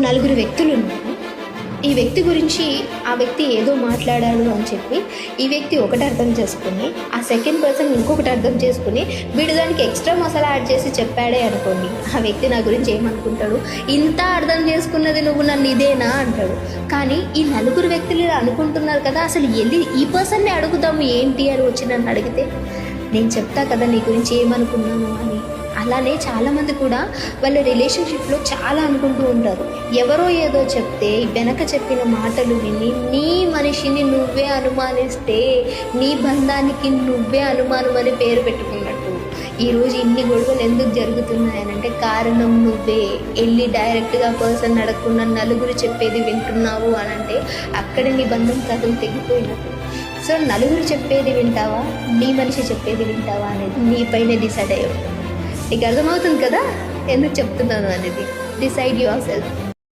నలుగురు వ్యక్తులు ఉన్నారు. ఈ వ్యక్తి గురించి ఆ వ్యక్తి ఏదో మాట్లాడాడు అని చెప్పి ఈ వ్యక్తి ఒకటి అర్థం చేసుకుని ఆ సెకండ్ పర్సన్ ఇంకొకటి అర్థం చేసుకుని వీడు దానికి ఎక్స్ట్రా మసాలా యాడ్ చేసి చెప్పాడే అనుకోండి, ఆ వ్యక్తి నా గురించి ఏమనుకుంటాడు, ఇంత అర్థం చేసుకున్నది నువ్వు నన్ను ఇదేనా అంటాడు. కానీ ఈ నలుగురు వ్యక్తులు ఇలా అనుకుంటున్నారు కదా, అసలు వెళ్ళి ఈ పర్సన్ని అడుగుదాము ఏంటి అని వచ్చి నన్ను అడిగితే నేను చెప్తా కదా నీ గురించి ఏమనుకున్నాను అని. అలానే చాలామంది కూడా వాళ్ళ రిలేషన్షిప్లో చాలా అనుకుంటూ ఉంటారు. ఎవరో ఏదో చెప్తే వెనక చెప్పిన మాటలు విని నీ మనిషిని నువ్వే అనుమానిస్తే నీ బంధానికి నువ్వే అనుమానం అని పేరు పెట్టుకున్నట్టు ఈరోజు ఇన్ని గొడవలు ఎందుకు జరుగుతున్నాయనంటే కారణం నువ్వే. వెళ్ళి డైరెక్ట్గా పర్సన్ అడగకుండా నలుగురు చెప్పేది వింటున్నావు అనంటే అక్కడే నీ బంధం కథం తెగిపోయినట్టు. సో నలుగురు చెప్పేది వింటావా, నీ మనిషి చెప్పేది వింటావా అనేది నీపైనే డిసైడ్ అయ్యి. నీకు అర్థమవుతుంది కదా ఎందుకు చెప్తున్నాను అనేది. Decide your self.